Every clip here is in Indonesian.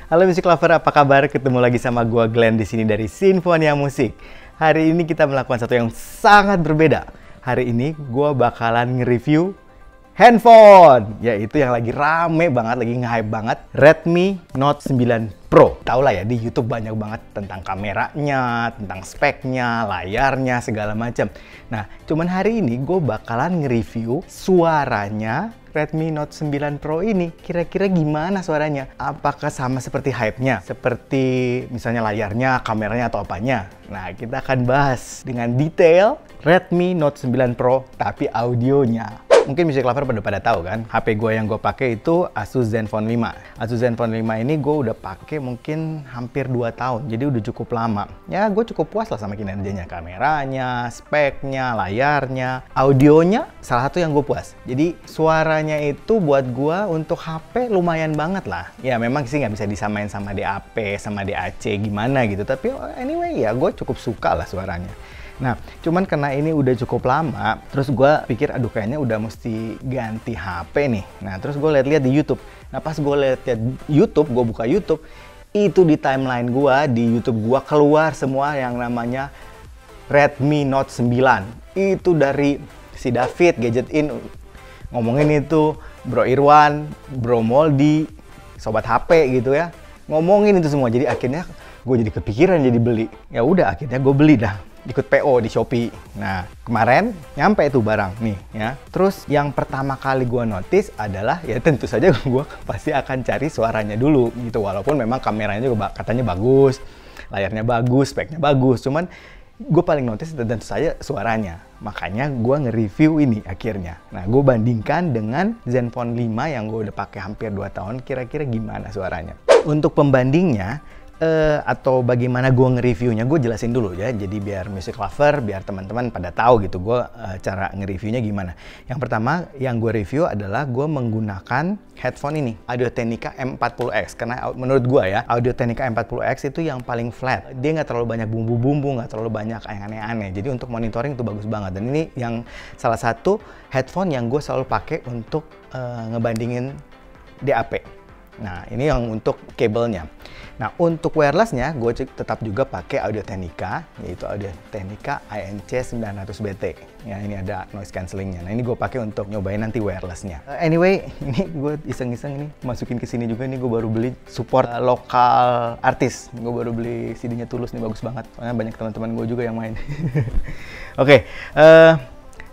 Halo Music Lover, apa kabar? Ketemu lagi sama gua Glenn di sini dari Sinfonia Musik. Hari ini kita melakukan sesuatu yang sangat berbeda. Hari ini gua bakalan nge-review handphone, yaitu yang lagi rame banget, lagi nge-hype banget, Redmi Note 9 Pro. Tau lah ya, di YouTube banyak banget tentang kameranya, tentang speknya, layarnya, segala macam. Nah, cuman hari ini gue bakalan nge-review suaranya Redmi Note 9 Pro ini. Kira-kira gimana suaranya? Apakah sama seperti hype-nya? Seperti misalnya layarnya, kameranya, atau apanya? Nah, kita akan bahas dengan detail Redmi Note 9 Pro, tapi audionya. Mungkin Music Lover pada tahu kan, HP gue yang gue pakai itu Asus Zenfone 5. Asus Zenfone 5 ini gue udah pakai mungkin hampir 2 tahun, jadi udah cukup lama. Ya, gue cukup puas lah sama kinerjanya, kameranya, speknya, layarnya, audionya, salah satu yang gue puas. Jadi suaranya itu buat gue untuk HP lumayan banget lah. Ya memang sih nggak bisa disamain sama DAP, sama DAC gimana gitu, tapi anyway ya gue cukup suka lah suaranya. Nah, cuman karena ini udah cukup lama, terus gue pikir, aduh kayaknya udah mesti ganti HP nih. Nah, terus gue lihat-lihat di YouTube. Nah, pas gue lihat YouTube, gue buka YouTube, itu di timeline gue, di YouTube gue keluar semua yang namanya Redmi Note 9. Itu dari si David, Gadget In, ngomongin itu, Bro Irwan, Bro Moldi, Sobat HP gitu ya. Ngomongin itu semua, jadi akhirnya gue jadi kepikiran jadi beli. Ya udah, akhirnya gue beli dah. Ikut PO di Shopee. Nah, kemarin nyampe itu barang nih ya. Terus yang pertama kali gue notice adalah ya tentu saja gue pasti akan cari suaranya dulu gitu. Walaupun memang kameranya juga katanya bagus, layarnya bagus, speknya bagus. Cuman gue paling notice tentu saja suaranya. Makanya gue nge-review ini akhirnya. Nah, gue bandingkan dengan Zenfone 5 yang gue udah pakai hampir 2 tahun. Kira-kira gimana suaranya? Untuk pembandingnya, atau bagaimana gue nge-reviewnya, gue jelasin dulu ya. Jadi biar Music Lover, biar teman-teman pada tahu gitu gue cara nge-reviewnya gimana. Yang pertama yang gue review adalah gue menggunakan headphone ini, Audio-Technica M40X. Karena menurut gue ya, Audio-Technica M40X itu yang paling flat. Dia nggak terlalu banyak bumbu-bumbu, nggak terlalu banyak yang aneh-aneh. Jadi untuk monitoring itu bagus banget. Dan ini yang salah satu headphone yang gue selalu pakai untuk ngebandingin DAP. Nah, ini yang untuk kabelnya. Nah, untuk wirelessnya, gue tetap juga pakai Audio-Technica, yaitu Audio-Technica ANC900BT. Ya, ini ada noise cancellingnya. Nah, ini gue pakai untuk nyobain nanti wirelessnya. Anyway, ini gue iseng-iseng ini masukin ke sini juga nih. Gue baru beli support lokal artis. Gue baru beli CD-nya Tulus nih, bagus banget. Soalnya banyak teman-teman gue juga yang main. Oke,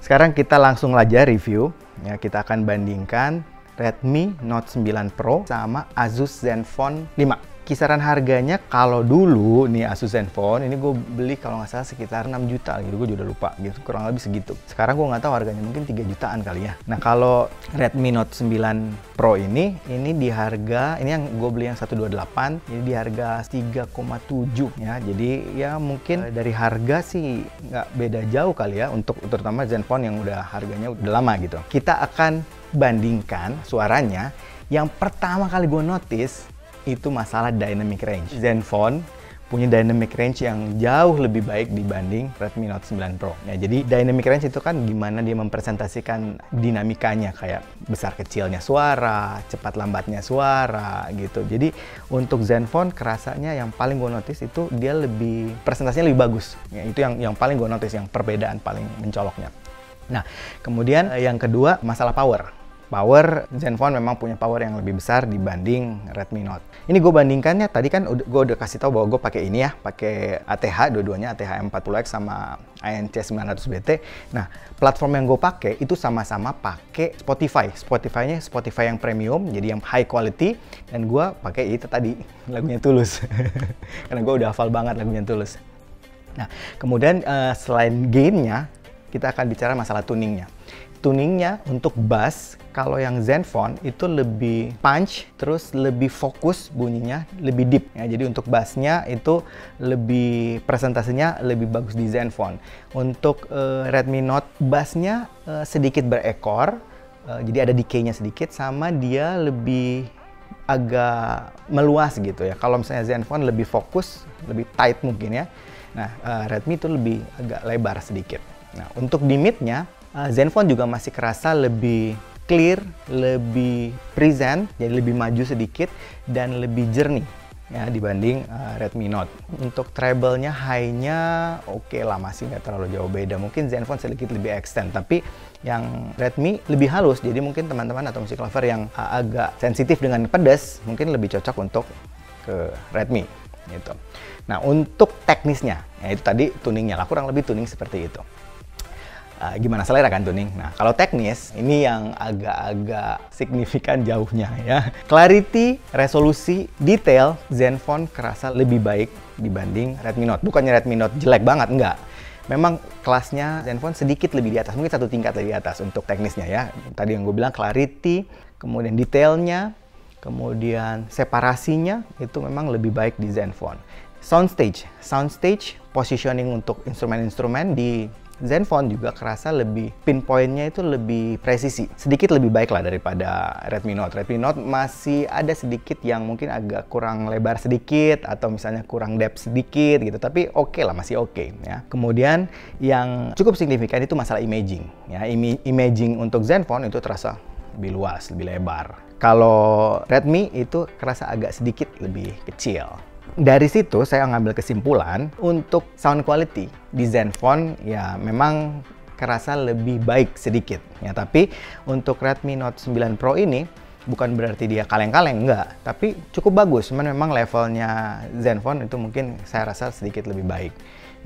sekarang kita langsung aja review. Ya, kita akan bandingkan Redmi Note 9 Pro sama Asus Zenfone 5. Kisaran harganya kalau dulu nih Asus Zenfone ini gue beli kalau nggak salah sekitar 6 juta gitu, gue juga udah lupa gitu, kurang lebih segitu. Sekarang gue nggak tahu harganya, mungkin 3 jutaan kali ya. Nah, kalau Redmi Note 9 Pro ini di harga, ini yang gue beli yang 128, ini di harga 3,7 ya. Jadi ya mungkin dari harga sih nggak beda jauh kali ya, untuk terutama Zenfone yang udah harganya udah lama gitu. Kita akan bandingkan suaranya. Yang pertama kali gue notice itu masalah dynamic range. Zenfone punya dynamic range yang jauh lebih baik dibanding Redmi Note 9 Pro. Ya, jadi dynamic range itu kan gimana dia mempresentasikan dinamikanya, kayak besar kecilnya suara, cepat lambatnya suara gitu. Jadi untuk Zenfone kerasanya yang paling gue notice itu dia lebih, presentasinya lebih bagus. Ya, itu yang paling gue notice, yang perbedaan paling mencoloknya. Nah, kemudian yang kedua masalah power. Zenfone memang punya power yang lebih besar dibanding Redmi Note. Ini gue bandingkannya, tadi kan gue udah kasih tahu bahwa gue pakai ini ya, pakai ATH, dua-duanya ATH M40X sama ANC900BT. Nah, platform yang gue pakai itu sama-sama pakai Spotify. Spotify-nya Spotify yang premium, jadi yang high quality. Dan gue pakai itu tadi, lagunya Tulus. Karena gue udah hafal banget lagunya Tulus. Nah, kemudian selain gain-nya, kita akan bicara masalah tuningnya. Tuningnya untuk bass, kalau yang Zenfone itu lebih punch, terus lebih fokus bunyinya, lebih deep. Ya, jadi untuk bassnya itu lebih, presentasinya lebih bagus di Zenfone. Untuk Redmi Note, bassnya sedikit berekor, jadi ada decay-nya sedikit, sama dia lebih agak meluas gitu ya. Kalau misalnya Zenfone lebih fokus, lebih tight mungkin ya. Nah, Redmi itu lebih agak lebar sedikit. Nah, untuk di mid-nya, Zenfone juga masih kerasa lebih clear, lebih present, jadi lebih maju sedikit dan lebih jernih. ya dibanding Redmi Note. Untuk treble-nya, high-nya oke lah, masih nggak terlalu jauh beda. Mungkin Zenfone sedikit lebih extend, tapi yang Redmi lebih halus. Jadi mungkin teman-teman atau music lover yang agak sensitif dengan pedas mungkin lebih cocok untuk ke Redmi gitu. Nah, untuk teknisnya, ya itu tadi tuningnya lah, kurang lebih tuning seperti itu. Gimana selera kan tuning? Nah, kalau teknis, ini yang agak-agak signifikan jauhnya ya. Clarity, resolusi, detail, Zenfone kerasa lebih baik dibanding Redmi Note. Bukannya Redmi Note jelek banget, enggak. Memang kelasnya Zenfone sedikit lebih di atas, mungkin satu tingkat lebih di atas untuk teknisnya ya. Tadi yang gue bilang clarity, kemudian detailnya, kemudian separasinya, itu memang lebih baik di Zenfone. Soundstage, positioning untuk instrumen-instrumen di Zenfone juga kerasa lebih, pinpointnya itu lebih presisi. Sedikit lebih baik lah daripada Redmi Note. Redmi Note masih ada sedikit yang mungkin agak kurang lebar sedikit, atau misalnya kurang depth sedikit gitu. Tapi oke lah, masih oke ya. Kemudian yang cukup signifikan itu masalah imaging. Ya, imaging untuk Zenfone itu terasa lebih luas, lebih lebar. Kalau Redmi itu kerasa agak sedikit lebih kecil. Dari situ saya ngambil kesimpulan untuk sound quality di Zenfone ya memang kerasa lebih baik sedikit ya. Tapi untuk Redmi Note 9 Pro ini bukan berarti dia kaleng-kaleng, enggak, tapi cukup bagus. Cuman memang levelnya Zenfone itu mungkin saya rasa sedikit lebih baik.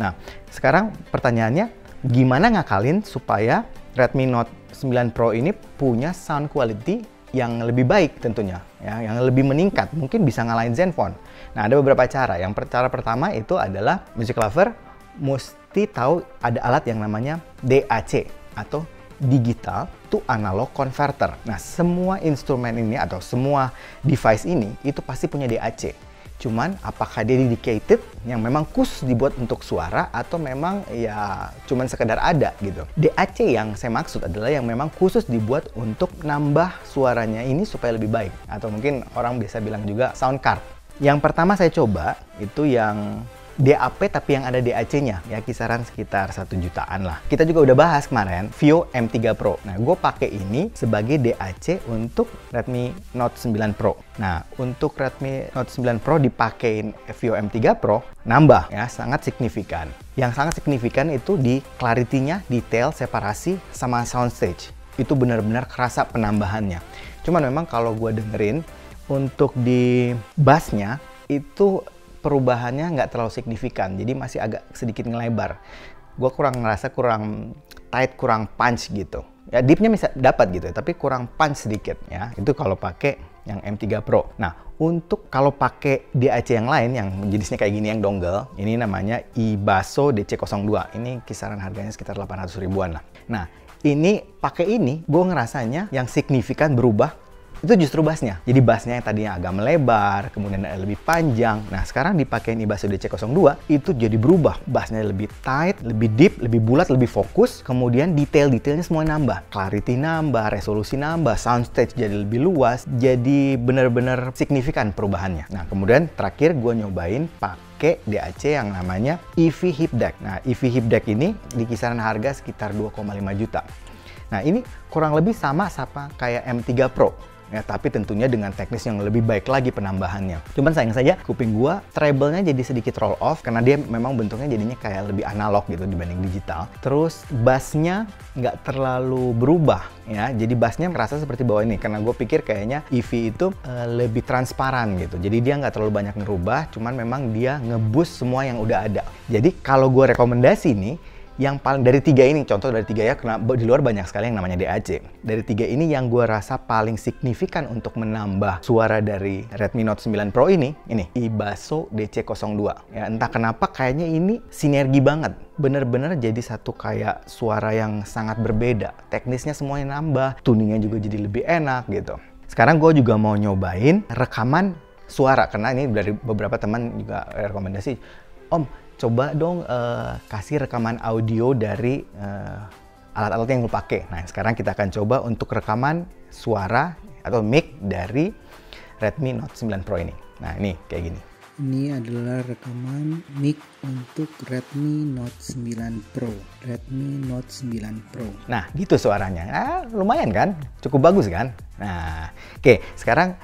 Nah, sekarang pertanyaannya, gimana ngakalin supaya Redmi Note 9 Pro ini punya sound quality yang lebih baik tentunya ya, yang lebih meningkat, mungkin bisa ngalahin Zenfone. Nah, ada beberapa cara. Cara pertama itu adalah music lover mesti tahu ada alat yang namanya DAC atau Digital to Analog Converter. Nah, semua instrumen ini atau semua device ini itu pasti punya DAC. Cuman apakah dia dedicated yang memang khusus dibuat untuk suara atau memang ya cuman sekedar ada gitu. DAC yang saya maksud adalah yang memang khusus dibuat untuk nambah suaranya ini supaya lebih baik, atau mungkin orang biasa bilang juga sound card. Yang pertama saya coba itu yang DAP tapi yang ada DAC-nya ya, kisaran sekitar 1 jutaan lah. Kita juga udah bahas kemarin Vio M3 Pro. Nah, gue pakai ini sebagai DAC untuk Redmi Note 9 Pro. Nah, untuk Redmi Note 9 Pro dipakein Vio M3 Pro nambah ya, sangat signifikan. Yang sangat signifikan itu di clarity-nya, detail, separasi, sama soundstage. Itu benar-benar kerasa penambahannya. Cuman memang kalau gue dengerin untuk di bass-nya itu perubahannya nggak terlalu signifikan, jadi masih agak sedikit ngelebar. Gue ngerasa kurang tight, kurang punch gitu. Ya deepnya bisa dapat gitu, tapi kurang punch sedikit ya. Itu kalau pakai yang M3 Pro. Nah, untuk kalau pakai DAC yang lain yang jenisnya kayak gini yang dongle, ini namanya Ibasso DC02. Ini kisaran harganya sekitar 800 ribuan lah. Nah, ini pakai ini, gue ngerasanya yang signifikan berubah itu justru bassnya. Jadi bassnya yang tadinya agak melebar, kemudian lebih panjang. Nah, sekarang dipakai Ibasso DC02 itu jadi berubah. Bassnya lebih tight, lebih deep, lebih bulat, lebih fokus. Kemudian detail-detailnya semua nambah. Clarity nambah, resolusi nambah, soundstage jadi lebih luas. Jadi benar-benar signifikan perubahannya. Nah, kemudian terakhir gue nyobain pakai DAC yang namanya EV Hip Deck. Nah, EV Hip Deck ini di kisaran harga sekitar 2,5 juta. Nah, ini kurang lebih sama kayak M3 Pro. Ya, tapi tentunya dengan teknis yang lebih baik lagi penambahannya. Cuman sayang saja kuping gua treble-nya jadi sedikit roll off karena dia memang bentuknya jadinya kayak lebih analog gitu dibanding digital. Terus bass-nya nggak terlalu berubah ya. Jadi bass-nya merasa seperti bawah ini karena gue pikir kayaknya EV itu lebih transparan gitu. Jadi dia nggak terlalu banyak ngerubah, cuman memang dia nge-boost semua yang udah ada. Jadi kalau gue rekomendasi nih, yang paling dari 3 ini, contoh dari 3 ya, karena di luar banyak sekali yang namanya DAC. Dari 3 ini yang gue rasa paling signifikan untuk menambah suara dari Redmi Note 9 Pro ini Ibasso DC02. Ya, entah kenapa kayaknya ini sinergi banget. Bener-bener jadi satu kayak suara yang sangat berbeda. Teknisnya semuanya nambah, tuningnya juga jadi lebih enak gitu. Sekarang gue juga mau nyobain rekaman suara, karena ini dari beberapa teman juga rekomendasi, Om, coba dong kasih rekaman audio dari alat-alat yang lu pakai. Nah, sekarang kita akan coba untuk rekaman suara atau mic dari Redmi Note 9 Pro ini. Nah, ini kayak gini. Ini adalah rekaman mic untuk Redmi Note 9 Pro. Redmi Note 9 Pro. Nah, gitu suaranya. Nah, lumayan kan? Cukup bagus kan? Nah, oke. Sekarang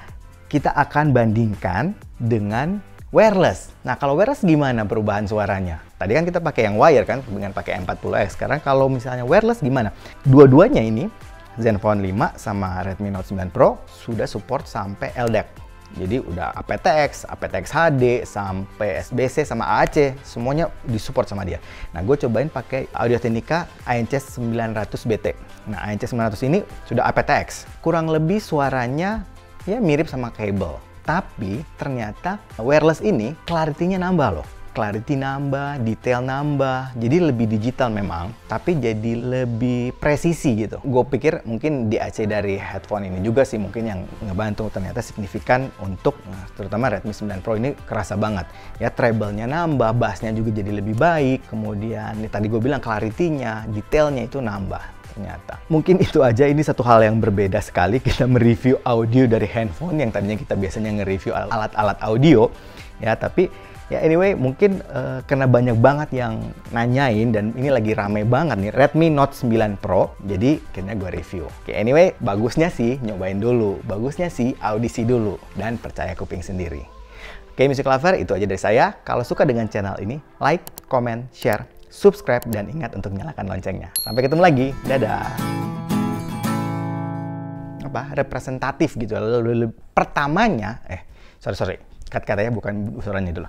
kita akan bandingkan dengan wireless. Nah, kalau wireless gimana perubahan suaranya? Tadi kan kita pakai yang wire kan, dengan pakai M40X. Sekarang kalau misalnya wireless gimana? Dua-duanya ini, Zenfone 5 sama Redmi Note 9 Pro sudah support sampai LDAC. Jadi udah aptX, aptX HD, sampai SBC sama AAC, semuanya disupport sama dia. Nah, gue cobain pakai Audio-Technica ANC 900 BT. Nah, ANC 900 ini sudah aptX. Kurang lebih suaranya ya mirip sama kabel. Tapi ternyata wireless ini clarity-nya nambah loh. Clarity nambah, detail nambah, jadi lebih digital memang, tapi jadi lebih presisi gitu. Gue pikir mungkin DAC dari headphone ini juga sih mungkin yang ngebantu, ternyata signifikan untuk, terutama Redmi 9 Pro ini kerasa banget. Ya treble-nya nambah, bass-nya juga jadi lebih baik, kemudian tadi gue bilang clarity-nya, detailnya itu nambah. Ternyata. Mungkin itu aja, ini satu hal yang berbeda sekali kita mereview audio dari handphone yang tadinya kita biasanya nge-review alat-alat audio ya, tapi ya anyway mungkin karena banyak banget yang nanyain dan ini lagi rame banget nih Redmi Note 9 Pro, jadi akhirnya gue review. Oke, anyway bagusnya sih nyobain dulu, bagusnya sih audisi dulu dan percaya kuping sendiri. Oke, Music Lover, itu aja dari saya. Kalau suka dengan channel ini, like, comment, share, subscribe, dan ingat untuk nyalakan loncengnya. Sampai ketemu lagi. Dadah. Representatif gitu. Pertamanya, sorry. Kata-katanya bukan suaranya dulu.